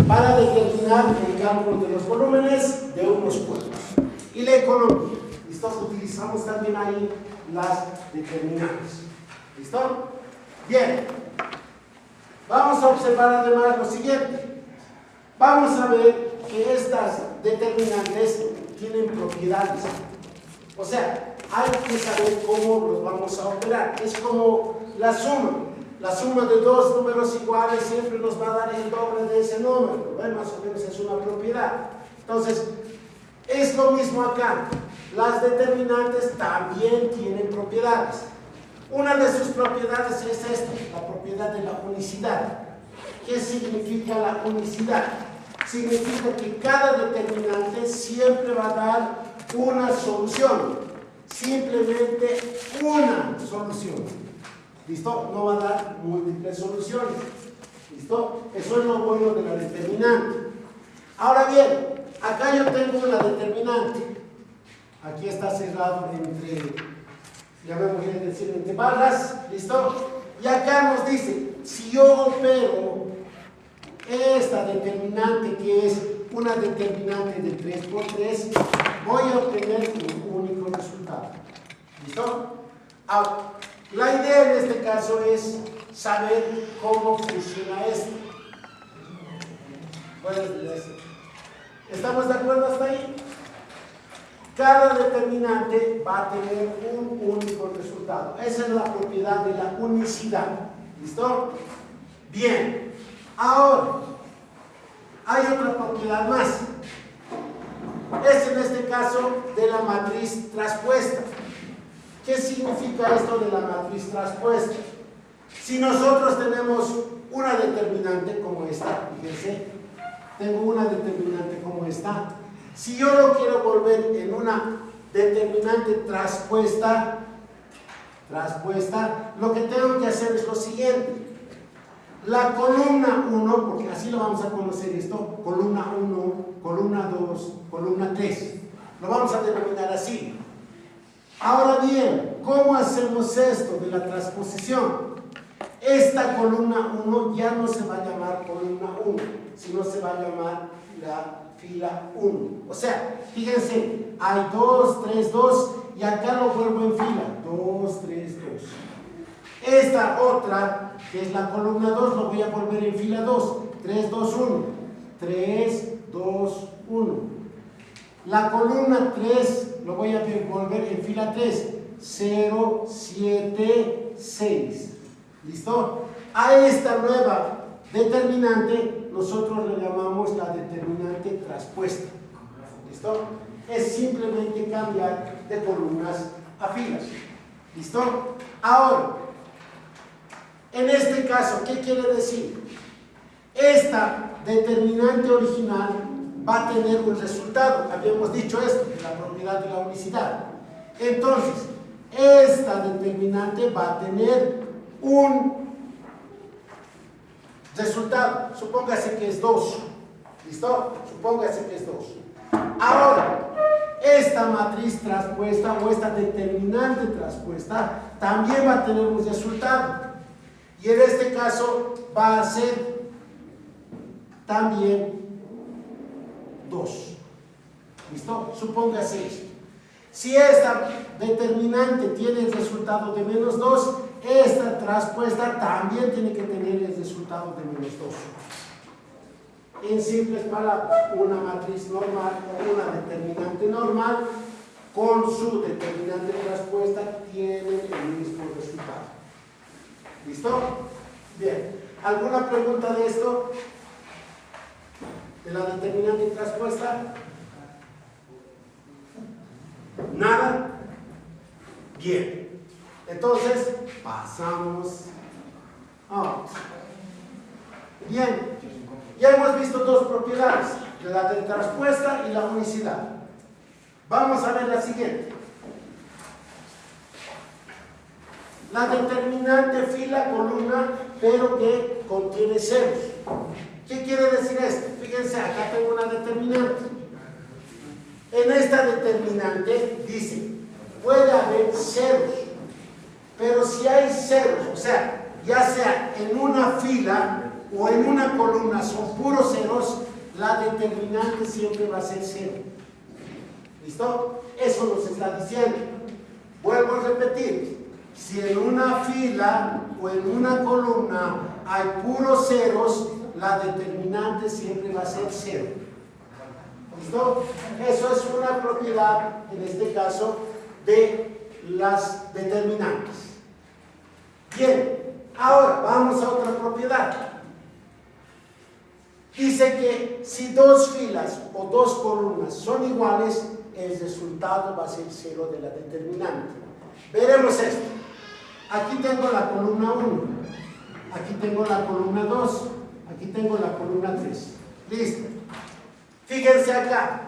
para determinar el cálculo de los volúmenes de unos cuerpos. Y la economía. ¿Listo? Utilizamos también ahí las determinantes. ¿Listo? Bien. Vamos a observar además lo siguiente. Vamos a ver que estas determinantes tienen propiedades. O sea, hay que saber cómo los vamos a operar. Es como la suma. La suma de dos números iguales siempre nos va a dar el doble de ese número. ¿Ven? Más o menos es una propiedad. Entonces, es lo mismo acá. Las determinantes también tienen propiedades. Una de sus propiedades es esta, la propiedad de la unicidad. ¿Qué significa la unicidad? Significa que cada determinante siempre va a dar una solución. Simplemente una solución. ¿Listo? No va a dar múltiples soluciones. ¿Listo? Eso es lo bueno de la determinante. Ahora bien, acá yo tengo una determinante. Aquí está cerrado entre, ya me voy a decir, entre barras. ¿Listo? Y acá nos dice, si yo opero esta determinante, que es una determinante de 3 por 3, voy a obtener un único resultado. ¿Listo? Ahora, la idea en este caso es saber cómo funciona esto. ¿Estamos de acuerdo hasta ahí? Cada determinante va a tener un único resultado. Esa es la propiedad de la unicidad. ¿Listo? Bien. Ahora, hay otra propiedad más. Es en este caso de la matriz traspuesta. ¿Qué significa esto de la matriz traspuesta? Si nosotros tenemos una determinante como esta, fíjense, tengo una determinante como esta. Si yo lo quiero volver en una determinante traspuesta, lo que tengo que hacer es lo siguiente. La columna 1, porque así lo vamos a conocer esto, columna 1, columna 2, columna 3. Lo vamos a denominar así. Ahora bien, ¿cómo hacemos esto de la transposición? Esta columna 1 ya no se va a llamar columna 1, sino se va a llamar la fila 1. O sea, fíjense, hay 2, 3, 2 y acá lo vuelvo en fila. 2, 3, 2. Esta otra, que es la columna 2, lo voy a volver en fila 2. 3, 2, 1. 3, 2, 1. La columna 3 lo voy a volver en fila 3. 0, 7, 6. ¿Listo? A esta nueva determinante nosotros le llamamos la determinante traspuesta. ¿Listo? Es simplemente cambiar de columnas a filas. ¿Listo? Ahora, en este caso, ¿qué quiere decir? Esta determinante original va a tener un resultado. Habíamos dicho esto, la propiedad de la unicidad. Entonces, esta determinante va a tener un resultado. Supóngase que es 2. ¿Listo? Supóngase que es 2. Ahora, esta matriz traspuesta o esta determinante traspuesta también va a tener un resultado. Y en este caso va a ser también 2. ¿Listo? Supóngase esto. Si esta determinante tiene el resultado de menos 2, esta traspuesta también tiene que tener el resultado de menos 2. En simples palabras, una matriz normal o una determinante normal con su determinante traspuesta tienen el mismo resultado. ¿Listo? Bien. ¿Alguna pregunta de esto? ¿De la determinante traspuesta? ¿Nada? Bien. Entonces, pasamos a otro. Bien. Ya hemos visto dos propiedades, la de traspuesta y la unicidad. Vamos a ver la siguiente. La determinante fila, columna, pero que contiene ceros. ¿Qué quiere decir esto? Fíjense, acá tengo una determinante. En esta determinante dice, puede haber ceros, pero si hay ceros, o sea, ya sea en una fila o en una columna son puros ceros, la determinante siempre va a ser 0. ¿Listo? Eso nos está diciendo. Vuelvo a repetir. Si en una fila o en una columna hay puros ceros, la determinante siempre va a ser 0. ¿Listo? Eso es una propiedad, en este caso, de las determinantes. Bien, ahora vamos a otra propiedad. Dice que si dos filas o dos columnas son iguales, el resultado va a ser 0 de la determinante. Veremos esto. Aquí tengo la columna 1, aquí tengo la columna 2, aquí tengo la columna 3. Listo. Fíjense acá,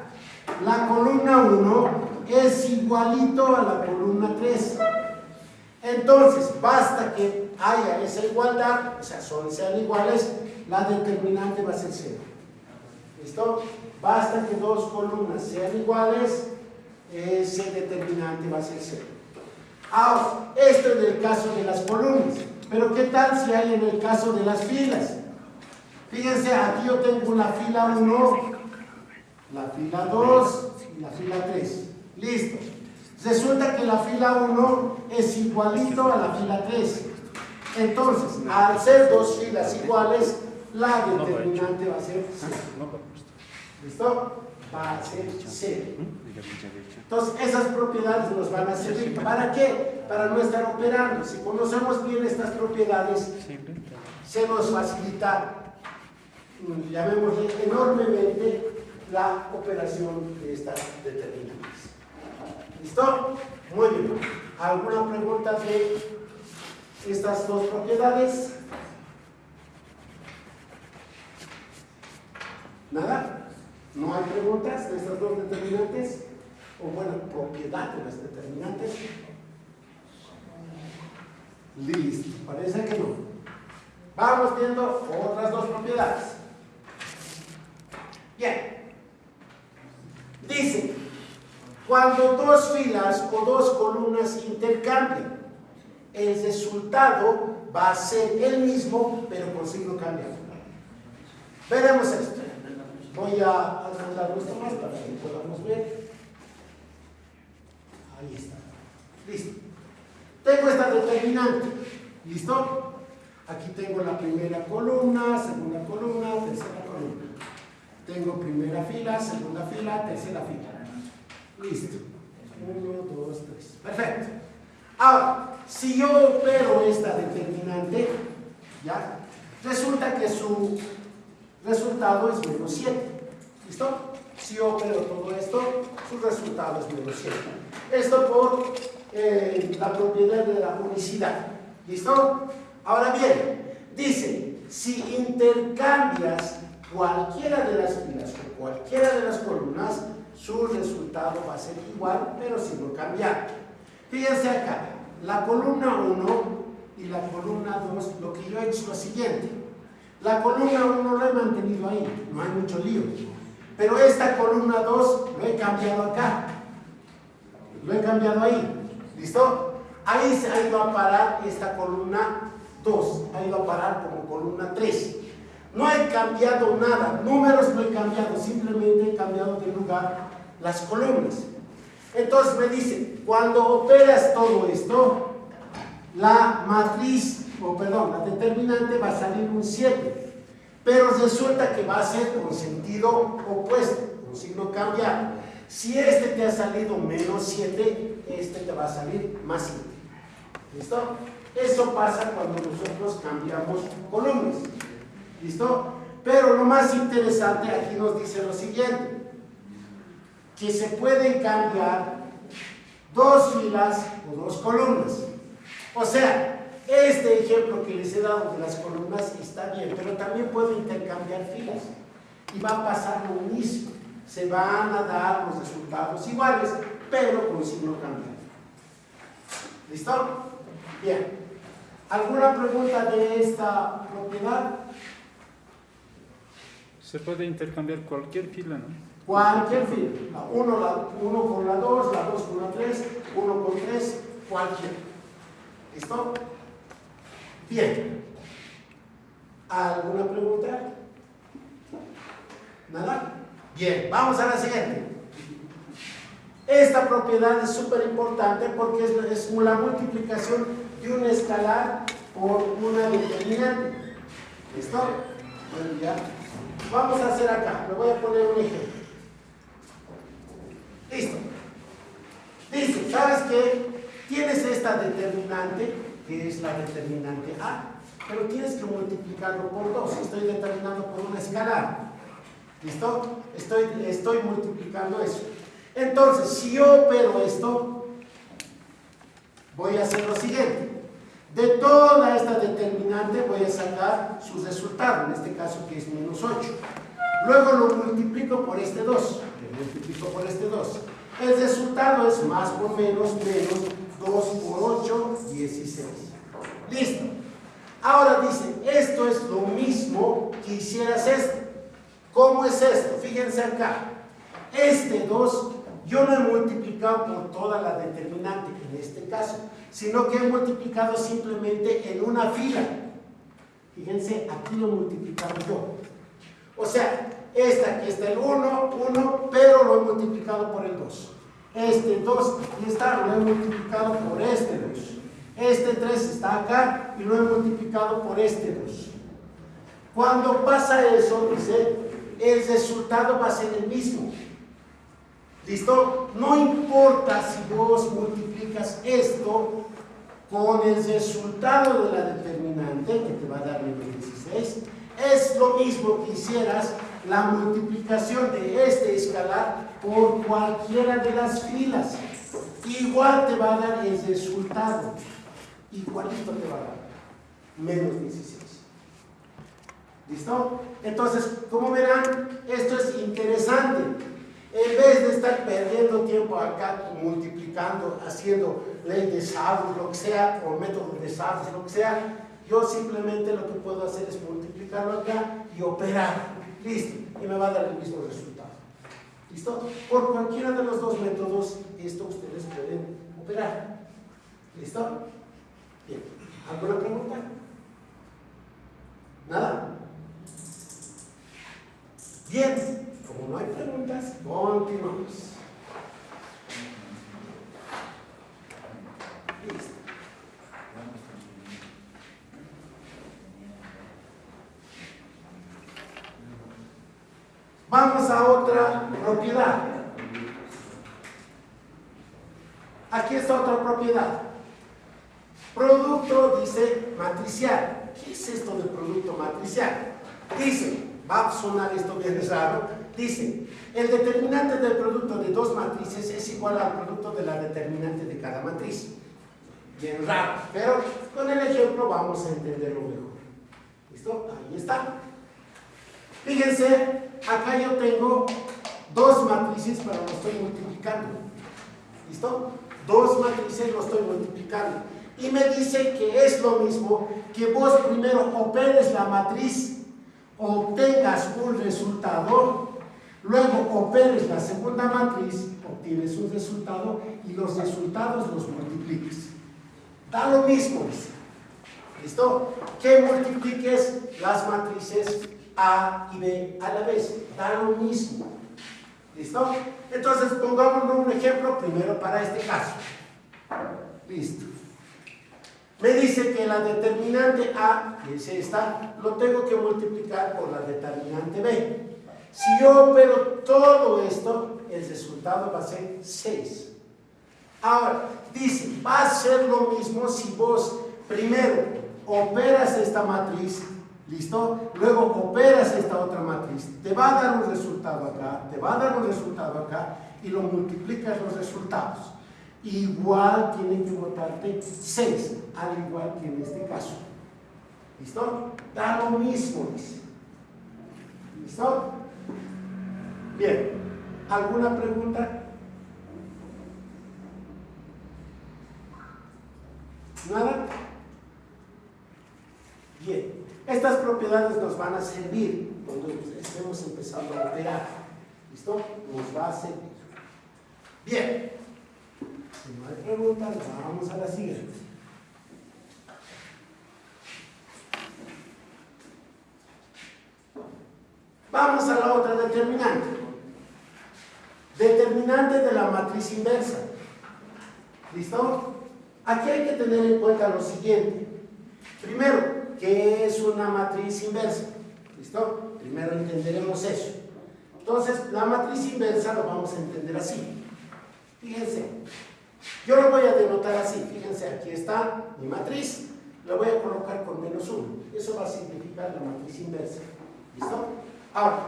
la columna 1 es igualito a la columna 3. Entonces, basta que haya esa igualdad, o sea, sean iguales, la determinante va a ser 0. ¿Listo? Basta que dos columnas sean iguales, ese determinante va a ser 0. Ahora, esto en el caso de las columnas, pero ¿qué tal si hay en el caso de las filas? Fíjense, aquí yo tengo la fila 1, la fila 2 y la fila 3. Listo. Resulta que la fila 1 es igualito a la fila 3. Entonces, al ser dos filas iguales, la determinante va a ser 0. ¿Listo? Va a ser 0. Entonces, esas propiedades nos van a servir. ¿Para qué? Para no estar operando. Si conocemos bien estas propiedades, se nos facilita, llamémosle enormemente, la operación de estas determinantes. ¿Listo? Muy bien. ¿Alguna pregunta de estas dos propiedades? ¿Nada? ¿No hay preguntas de estas dos determinantes? O bueno, propiedad de las determinantes. Listo, parece que no. Vamos viendo otras dos propiedades. Bien. Dice, cuando dos filas o dos columnas intercambian, el resultado va a ser el mismo, pero con signo cambiado. Veremos esto. Voy a agrandar esto más para que podamos ver. Ahí está. Listo. Tengo esta determinante. ¿Listo? Aquí tengo la primera columna, segunda columna, tercera columna. Tengo primera fila, segunda fila, tercera fila. Listo. 1, 2, 3. Perfecto. Ahora, si yo opero esta determinante, ¿ya? Resulta que su resultado es menos 7. ¿Listo? Si yo opero todo esto, su resultado es menos 7. Esto por la propiedad de la unicidad. ¿Listo? Ahora bien, dice, si intercambias cualquiera de las filas o cualquiera de las columnas, su resultado va a ser igual, pero sin no cambiar. Fíjense acá, la columna 1 y la columna 2, lo que yo he hecho es lo siguiente. La columna 1 lo he mantenido ahí, no hay mucho lío. Pero esta columna 2 lo he cambiado acá. Lo he cambiado ahí. ¿Listo? Ahí se ha ido a parar esta columna 2, ha ido a parar como columna 3. No he cambiado nada, números no he cambiado, simplemente he cambiado de lugar las columnas. Entonces me dice, cuando operas todo esto, la matriz, la determinante va a salir un 7. Pero resulta que va a ser con sentido opuesto, con signo cambiado. Si este te ha salido menos 7, este te va a salir más 7. ¿Listo? Eso pasa cuando nosotros cambiamos columnas. ¿Listo? Pero lo más interesante aquí nos dice lo siguiente, que se pueden cambiar dos filas o dos columnas. O sea, este ejemplo que les he dado de las columnas está bien, pero también puedo intercambiar filas y va a pasar lo mismo. Se van a dar los resultados iguales, pero con signo cambiado. ¿Listo? Bien. ¿Alguna pregunta de esta propiedad? Se puede intercambiar cualquier fila, ¿no? Cualquier fila. La 1 con la 2, la 2 con la 3, 1 con 3, cualquier. ¿Listo? Bien. ¿Alguna pregunta? ¿Nada? Bien, vamos a la siguiente. Esta propiedad es súper importante porque es la multiplicación de un escalar por una determinante. ¿Listo? Bueno, ya. Vamos a hacer acá, le voy a poner un ejemplo. Listo. Dice, ¿sabes qué? Tienes esta determinante, que es la determinante A, pero tienes que multiplicarlo por 2. Estoy determinando por una escalar. ¿Listo? Estoy multiplicando eso. Entonces, si yo opero esto, voy a hacer lo siguiente. De toda esta determinante voy a sacar su resultado, en este caso que es menos 8. Luego lo multiplico por este 2. Lo multiplico por este 2. El resultado es más por menos 2 por 8, 16. Listo. Ahora dice, esto es lo mismo que hicieras esto. ¿Cómo es esto? Fíjense acá. Este 2 yo no he multiplicado por toda la determinante en este caso, sino que he multiplicado simplemente en una fila. Fíjense, aquí lo he multiplicado yo. O sea, aquí está el 1, pero lo he multiplicado por el 2. Este 2, aquí está, lo he multiplicado por este 2. Este 3 está acá y lo he multiplicado por este 2. Cuando pasa eso, dice, el resultado va a ser el mismo. ¿Listo? No importa si vos multiplicas esto con el resultado de la determinante, que te va a dar menos 16, es lo mismo que hicieras la multiplicación de este escalar por cualquiera de las filas. Igual te va a dar el resultado. Igualito te va a dar. Menos 16. ¿Listo? Entonces, como verán, esto es interesante. En vez de estar perdiendo tiempo acá multiplicando, haciendo ley de saldos, lo que sea, o método de saldos, lo que sea, yo simplemente lo que puedo hacer es multiplicarlo acá y operar. Listo. Y me va a dar el mismo resultado. ¿Listo? Por cualquiera de los dos métodos, esto ustedes pueden operar. ¿Listo? Bien. ¿Alguna pregunta? ¿Nada? Bien. Como no hay preguntas, continuamos. Listo. Vamos a otra propiedad. Aquí está otra propiedad. Producto, dice, matricial. ¿Qué es esto de producto matricial? Dice, va a sonar esto bien raro. Dice, el determinante del producto de dos matrices es igual al producto de la determinante de cada matriz. Bien raro, pero con el ejemplo vamos a entenderlo mejor. ¿Listo? Ahí está. Fíjense, acá yo tengo dos matrices, pero lo estoy multiplicando. ¿Listo? Dos matrices lo estoy multiplicando. Y me dice que es lo mismo que vos primero operes la matriz, obtengas un resultado, luego operes la segunda matriz, obtienes un resultado y los resultados los multipliques. Da lo mismo, dice. ¿Listo? Que multipliques las matrices A y B a la vez. Da lo mismo. ¿Listo? Entonces pongámonos un ejemplo primero para este caso. Listo. Me dice que la determinante A, que es esta, lo tengo que multiplicar por la determinante B. Si yo opero todo esto, el resultado va a ser 6. Ahora, dice, va a ser lo mismo si vos primero operas esta matriz, ¿listo? Luego operas esta otra matriz, te va a dar un resultado acá, te va a dar un resultado acá, y lo multiplicas los resultados. Igual tiene que votarte 6, al igual que en este caso. ¿Listo? Da lo mismo, dice. ¿Listo? Bien. ¿Alguna pregunta? ¿Nada? Bien. Estas propiedades nos van a servir cuando estemos empezando a operar. ¿Listo? Nos va a servir. Bien. Si no hay preguntas, vamos a la siguiente. Vamos a la otra determinante. Determinante de la matriz inversa. ¿Listo? Aquí hay que tener en cuenta lo siguiente. Primero, ¿qué es una matriz inversa? ¿Listo? Primero entenderemos eso. Entonces, la matriz inversa lo vamos a entender así. Fíjense, yo lo voy a denotar así. Fíjense, aquí está mi matriz. Lo voy a colocar con -1. Eso va a significar la matriz inversa. ¿Listo? Ahora,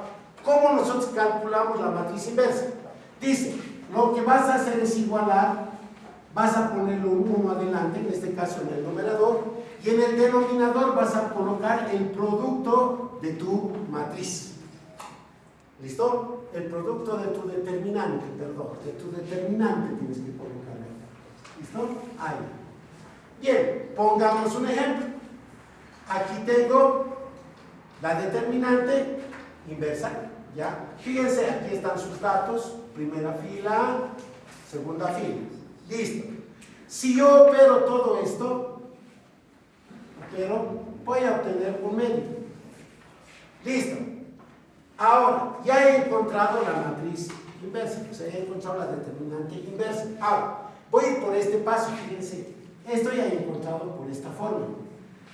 ¿cómo nosotros calculamos la matriz inversa? Dice, lo que vas a hacer es igualar, vas a ponerle un 1 adelante, en este caso en el numerador, y en el denominador vas a colocar el producto de tu matriz. ¿Listo? El producto de tu determinante, perdón, de tu determinante tienes que colocarlo. ¿Listo? Ahí. Bien, pongamos un ejemplo. Aquí tengo la determinante inversa, ¿ya? Fíjense, aquí están sus datos, primera fila, segunda fila. Listo. Si yo opero todo esto, voy a obtener un medio. Listo. Ahora, ya he encontrado la matriz inversa, o sea, he encontrado la determinante inversa. Ahora, voy a ir por este paso, fíjense. Esto ya he encontrado por esta forma.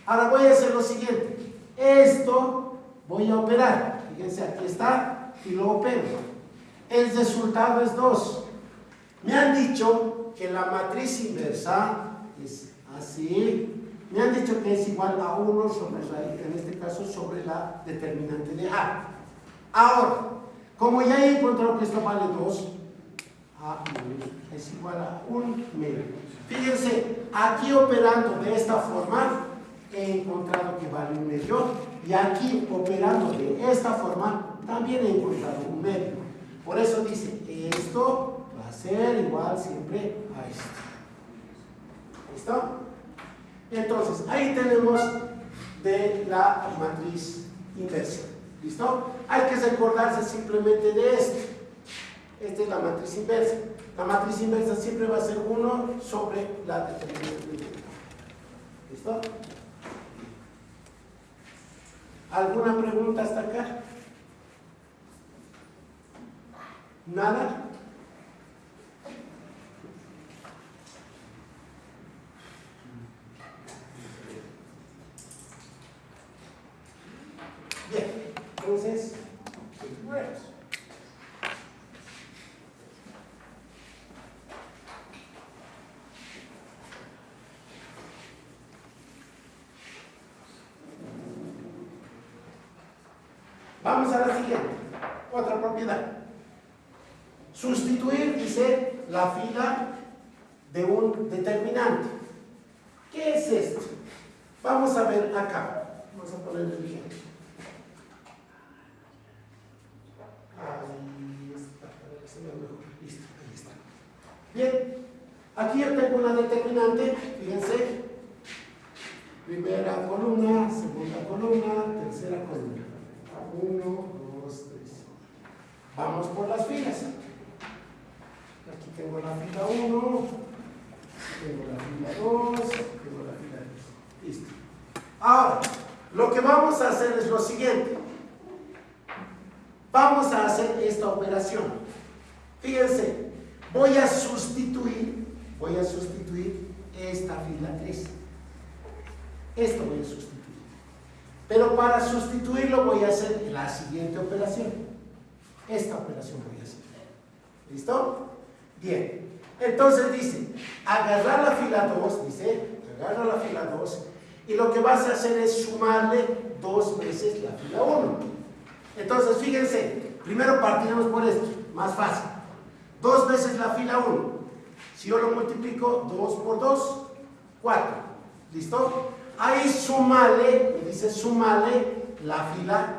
Ahora voy a hacer lo siguiente. Esto voy a operar. Fíjense, aquí está y lo opero. El resultado es 2. Me han dicho que la matriz inversa es así. Me han dicho que es igual a 1 sobre raíz, en este caso sobre la determinante de A. Ahora, como ya he encontrado que esto vale 2, A es igual a 1 medio. Fíjense, aquí operando de esta forma, he encontrado que vale 1 medio. Y aquí operando de esta forma, también he encontrado 1 medio. Por eso dice, esto va a ser igual siempre a esto. ¿Listo? Entonces, ahí tenemos de la matriz inversa. ¿Listo? Hay que recordarse simplemente de esto. Esta es la matriz inversa. La matriz inversa siempre va a ser 1 sobre la determinante. ¿Listo? ¿Alguna pregunta hasta acá? ¿Nada? Bien, entonces, continuemos. Vamos a la siguiente, otra propiedad. Sustituir, dice, la fila de un determinante. ¿Qué es esto? Vamos a ver acá. Vamos a poner el ejemplo. Ahí está, para que se vea mejor. Listo, ahí está. Bien, aquí yo tengo una determinante, fíjense. Primera columna, segunda columna, tercera columna. 1, 2, 3. Vamos por las filas. Aquí tengo la fila 1, tengo la fila 2, tengo la fila 3. Listo. Ahora, lo que vamos a hacer es lo siguiente. Vamos a hacer esta operación. Fíjense, voy a sustituir esta fila 3. Esto voy a sustituir. Pero para sustituirlo voy a hacer la siguiente operación. Esta operación voy a hacer. ¿Listo? Bien. Entonces dice, agarrar la fila 2, dice, agarra la fila 2, y lo que vas a hacer es sumarle 2 veces la fila 1. Entonces, fíjense, primero partiremos por esto, más fácil. 2 veces la fila 1. Si yo lo multiplico, 2 por 2, 4. ¿Listo? Ahí súmale, me dice súmale la fila,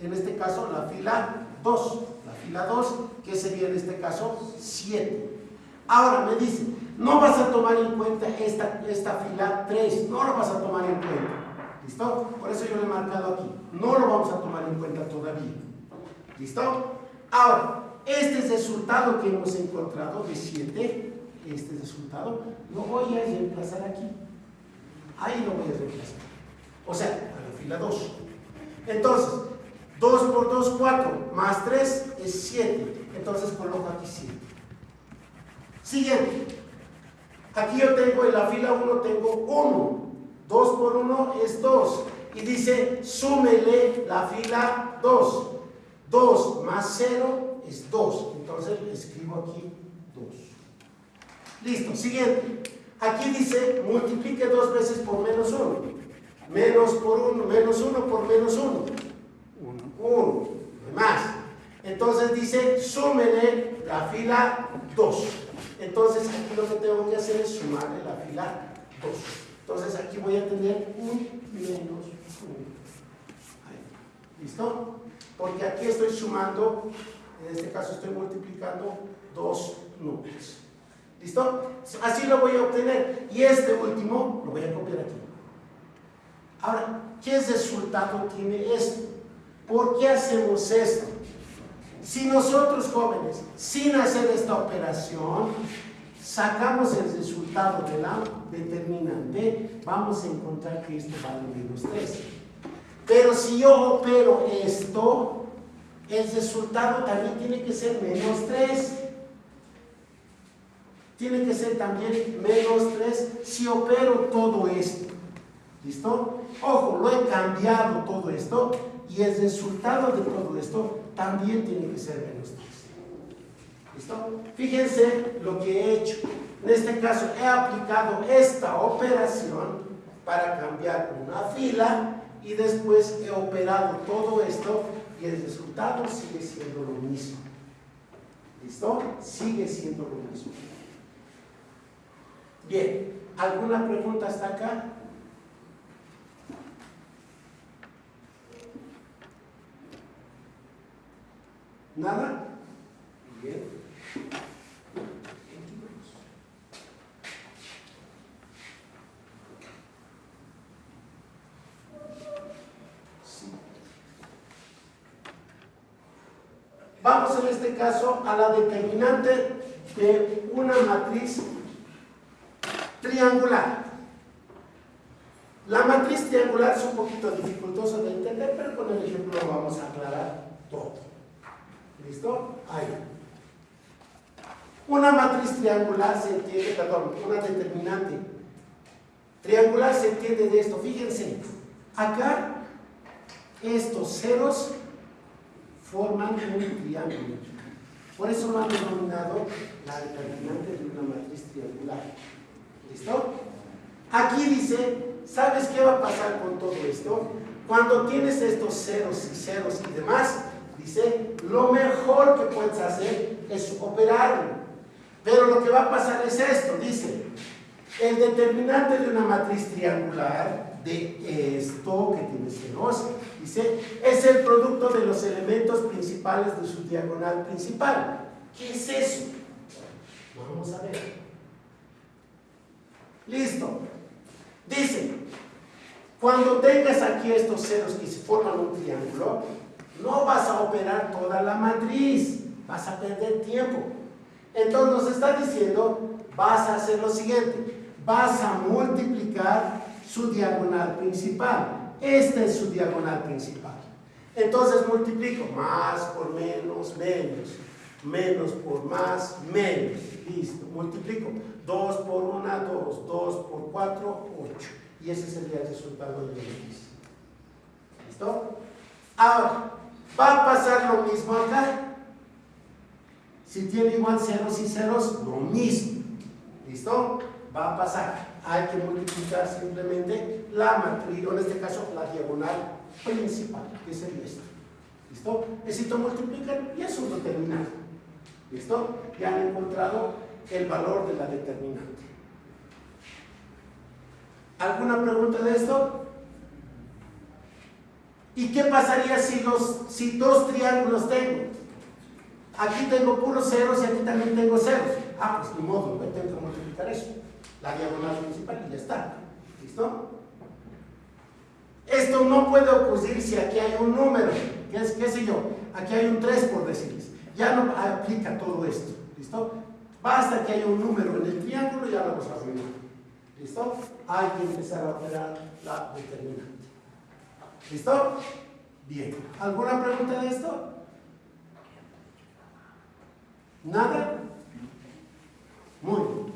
en este caso la fila 2. La fila 2, que sería en este caso 7. Ahora me dice, no vas a tomar en cuenta esta fila 3, no lo vas a tomar en cuenta. ¿Listo? Por eso yo lo he marcado aquí. No lo vamos a tomar en cuenta todavía. ¿Listo? Ahora, este resultado que hemos encontrado de 7, este resultado, lo voy a reemplazar aquí. Ahí lo voy a reemplazar. O sea, a la fila 2. Entonces, 2 por 2, 4, más 3 es 7. Entonces coloco aquí 7. Siguiente. Aquí yo tengo en la fila 1 tengo 1. 2 por 1 es 2. Y dice, súmele la fila 2. 2 más 0 es 2. Entonces escribo aquí 2. Listo. Siguiente. Aquí dice, multiplique 2 veces por menos 1. Menos por 1, menos 1 por menos 1. 1. Más. Entonces dice, súmele la fila 2. Entonces aquí lo que tengo que hacer es sumarle la fila 2. Entonces aquí voy a tener un menos 1. ¿Listo? Porque aquí estoy sumando, en este caso estoy multiplicando dos números. ¿Listo? Así lo voy a obtener. Y este último lo voy a copiar aquí. Ahora, ¿qué resultado tiene esto? ¿Por qué hacemos esto? Si nosotros jóvenes, sin hacer esta operación, sacamos el resultado de la determinante, vamos a encontrar que esto vale menos 3. Pero si yo opero esto, el resultado también tiene que ser menos 3. Tiene que ser también menos 3 si opero todo esto. ¿Listo? Ojo, lo he cambiado todo esto y el resultado de todo esto también tiene que ser menos 3. ¿Listo? Fíjense lo que he hecho. En este caso he aplicado esta operación para cambiar una fila y después he operado todo esto y el resultado sigue siendo lo mismo. ¿Listo? Sigue siendo lo mismo. Bien, ¿alguna pregunta hasta acá? ¿Nada? Bien. Sí. Vamos en este caso a la determinante de una matriz triangular. La matriz triangular es un poquito dificultoso de entender, pero con el ejemplo lo vamos a aclarar todo. ¿Listo? Ahí. Una matriz triangular se entiende, perdón, una determinante triangular se entiende de esto. Fíjense, acá estos ceros forman un triángulo. Por eso lo han denominado la determinante de una matriz triangular. ¿Listo? Aquí dice, ¿sabes qué va a pasar con todo esto? Cuando tienes estos ceros y ceros y demás, dice, lo mejor que puedes hacer es operarlo. Pero lo que va a pasar es esto, dice, el determinante de una matriz triangular, de esto que tiene ceros, dice, es el producto de los elementos principales de su diagonal principal. ¿Qué es eso? Vamos a ver. Listo. Dice, cuando tengas aquí estos ceros que se forman un triángulo, no vas a operar toda la matriz, vas a perder tiempo. Entonces nos está diciendo, vas a hacer lo siguiente, vas a multiplicar su diagonal principal. Esta es su diagonal principal. Entonces multiplico más por menos, menos, menos por más, menos. Listo, multiplico 2 por 1, 2, 2 por 4, 8. Y ese sería el resultado de la matriz. ¿Listo? Ahora, va a pasar lo mismo acá. Si tiene igual ceros y ceros, lo mismo. ¿Listo? Va a pasar. Hay que multiplicar simplemente la matriz, o en este caso la diagonal principal, que sería esto. ¿Listo? Necesito multiplicar y es un determinante. ¿Listo? Ya han encontrado el valor de la determinante. ¿Alguna pregunta de esto? ¿Y qué pasaría si dos triángulos tengo? Aquí tengo puros ceros y aquí también tengo ceros. Ah, pues ni modo, voy a tener que multiplicar eso. La diagonal principal y ya está. ¿Listo? Esto no puede ocurrir si aquí hay un número. ¿Qué sé yo? Aquí hay un 3 por decirles. Ya no aplica todo esto. ¿Listo? Basta que haya un número en el triángulo y ya lo vamos a arruinar. ¿Listo? Hay que empezar a operar la determinante. ¿Listo? Bien. Bien, ¿alguna pregunta de esto? ¿Nada? Muy bien.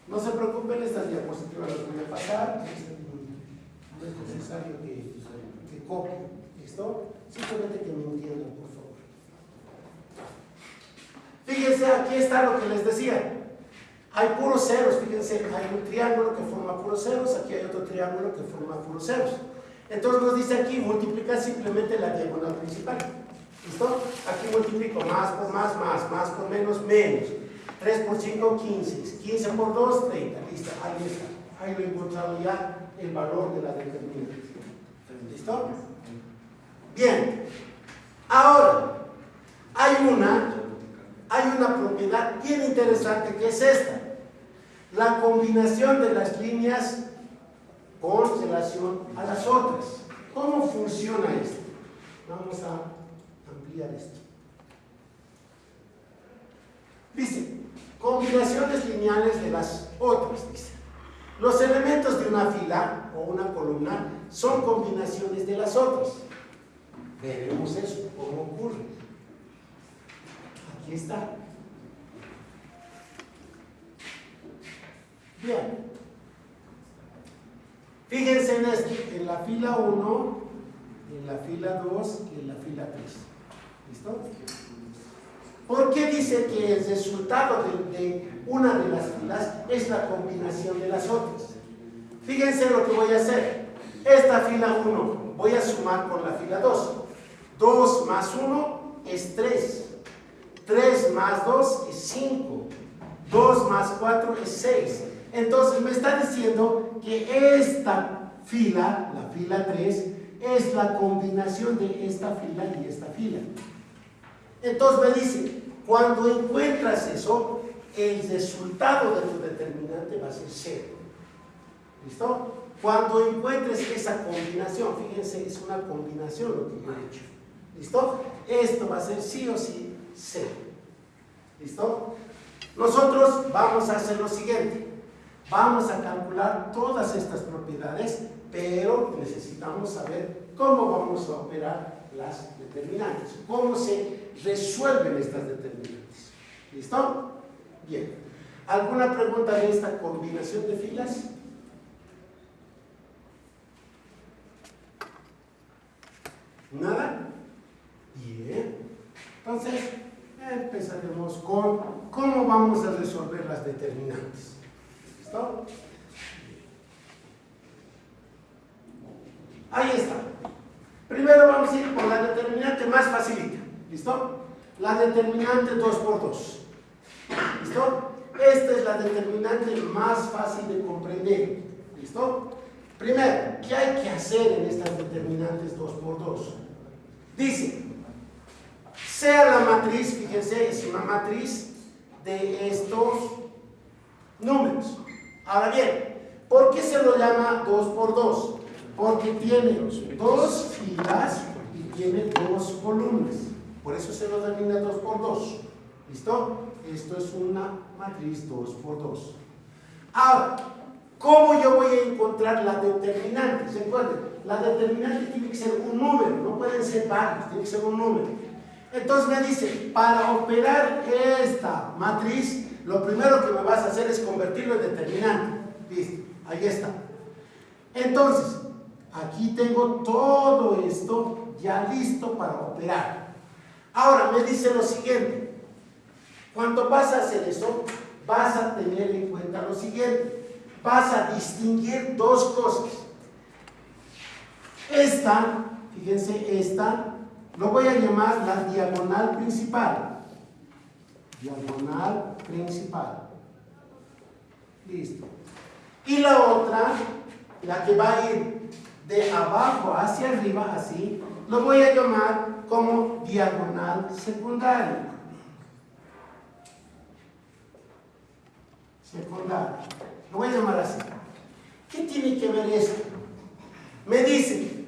No se preocupen, estas diapositivas las voy a pasar. No es necesario que copien. ¿Listo? Simplemente que me entiendan, por favor. Fíjense, aquí está lo que les decía. Hay puros ceros, fíjense, hay un triángulo que forma puros ceros, aquí hay otro triángulo que forma puros ceros. Entonces nos dice aquí, multiplicar simplemente la diagonal principal. ¿Listo? Aquí multiplico más por menos, menos. 3 por 5, 15. 15 por 2, 30. Listo, ahí está. Ahí lo he encontrado ya el valor de la determinante. ¿Listo? Bien. Ahora, hay una propiedad bien interesante que es esta. La combinación de las líneas con relación a las otras. ¿Cómo funciona esto? Vamos a ampliar esto. Dice, combinaciones lineales de las otras, dice. Los elementos de una fila o una columna son combinaciones de las otras. Veremos eso, cómo ocurre. Aquí está. Bien. Fíjense en esto, en la fila 1, en la fila 2 y en la fila 3. ¿Listo? ¿Por qué dice que el resultado de una de las filas es la combinación de las otras? Fíjense lo que voy a hacer. Esta fila 1 voy a sumar con la fila 2. 2 más 1 es 3. 3 más 2 es 5. 2 más 4 es 6. Entonces me está diciendo que esta fila, la fila 3, es la combinación de esta fila y esta fila. Entonces me dice, cuando encuentras eso, el resultado de tu determinante va a ser 0. ¿Listo? Cuando encuentres esa combinación, fíjense, es una combinación lo que yo he hecho. ¿Listo? Esto va a ser sí o sí 0. ¿Listo? Nosotros vamos a hacer lo siguiente. Vamos a calcular todas estas propiedades, pero necesitamos saber cómo vamos a operar las determinantes, cómo se resuelven estas determinantes. ¿Listo? Bien. ¿Alguna pregunta de esta combinación de filas? ¿Nada? Bien. Entonces, empezaremos con cómo vamos a resolver las determinantes. ¿Listo? Ahí está. Primero vamos a ir por la determinante más facilita. ¿Listo? La determinante 2 por 2. ¿Listo? Esta es la determinante más fácil de comprender. ¿Listo? Primero, ¿qué hay que hacer en estas determinantes 2 por 2? Dice, sea la matriz, fíjense, es una matriz de estos números. Ahora bien, ¿por qué se lo llama 2 por 2? Porque tiene 2 filas y tiene 2 columnas. Por eso se lo denomina 2 por 2. ¿Listo? Esto es una matriz 2 por 2. Ahora, ¿cómo yo voy a encontrar la determinante? ¿Se acuerdan? La determinante tiene que ser un número, no pueden ser varios, tiene que ser un número. Entonces me dice, para operar esta matriz, lo primero que me vas a hacer es convertirlo en determinante. Listo, ahí está. Entonces, aquí tengo todo esto ya listo para operar. Ahora me dice lo siguiente. Cuando vas a hacer eso, vas a tener en cuenta lo siguiente. Vas a distinguir dos cosas. Esta, fíjense, esta, lo voy a llamar la diagonal principal. Diagonal principal. Listo. Y la otra, la que va a ir de abajo hacia arriba, así, lo voy a llamar como diagonal secundaria. Secundaria. Lo voy a llamar así. ¿Qué tiene que ver esto? Me dice,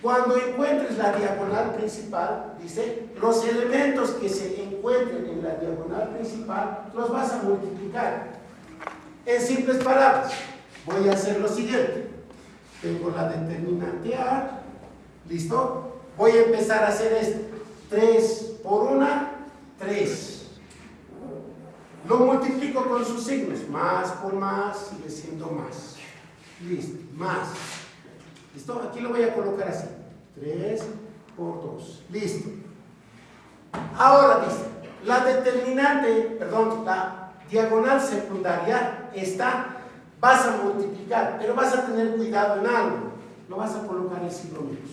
cuando encuentres la diagonal principal, dice, los elementos que se encuentren en la diagonal principal los vas a multiplicar. En simples palabras, voy a hacer lo siguiente. Tengo la determinante A ¿Listo? Voy a empezar a hacer esto. 3 por 1, 3. Lo multiplico con sus signos. Más por más sigue siendo más. Listo. Más. ¿Listo? Aquí lo voy a colocar así. 3 por 2. Listo. Ahora dice, la diagonal secundaria vas a multiplicar, pero vas a tener cuidado en algo. No vas a colocar el signo menos.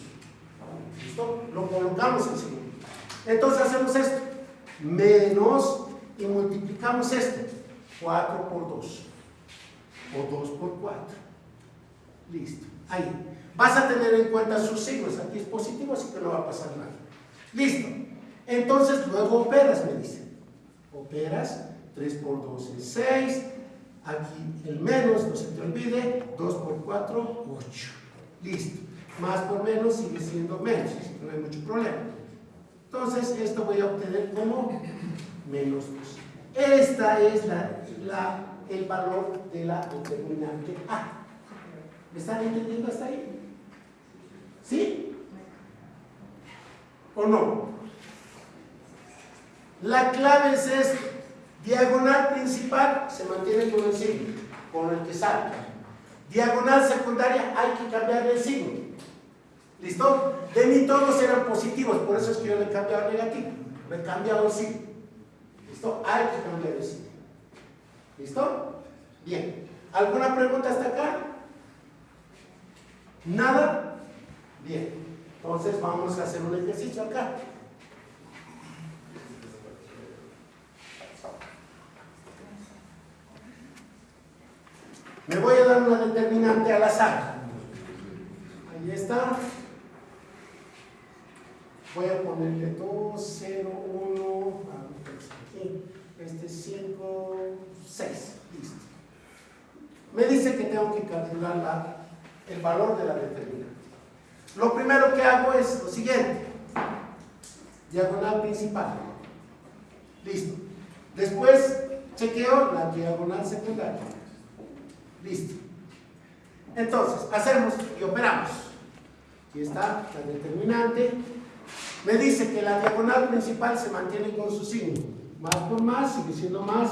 ¿Listo? Lo colocamos en signo. Entonces hacemos esto. Menos y multiplicamos esto. 4 por 2. O 2 por 4. Listo. Ahí. Vas a tener en cuenta sus signos. Aquí es positivo, así que no va a pasar nada. Listo. Entonces luego operas, me dicen. Operas. 3 por 2 es 6. Aquí el menos, no se te olvide. 2 por 4, 8. Listo. Más por menos sigue siendo menos. No hay mucho problema. Entonces esto voy a obtener como menos 2. Esta es el valor de la determinante A. ¿Me están entendiendo hasta ahí? ¿Sí? ¿O no? La clave es esto. Diagonal principal se mantiene con el signo, con el que sale. Diagonal secundaria hay que cambiar el signo. ¿Listo? De mí todos eran positivos, por eso es que yo le he cambiado negativo. Le he cambiado el signo. ¿Listo? Hay que cambiar el signo. ¿Listo? Bien. ¿Alguna pregunta hasta acá? ¿Nada? Bien. Entonces vamos a hacer un ejercicio acá. Me voy a dar una determinante al azar. Ahí está. Voy a ponerle 2, 0, 1, aquí, 5, 6. Listo. Me dice que tengo que calcular el valor de la determinante. Lo primero que hago es lo siguiente. Diagonal principal. Listo. Después chequeo la diagonal secundaria. Listo. Entonces, hacemos y operamos. Aquí está la determinante. Me dice que la diagonal principal se mantiene con su signo. Más por más sigue siendo más.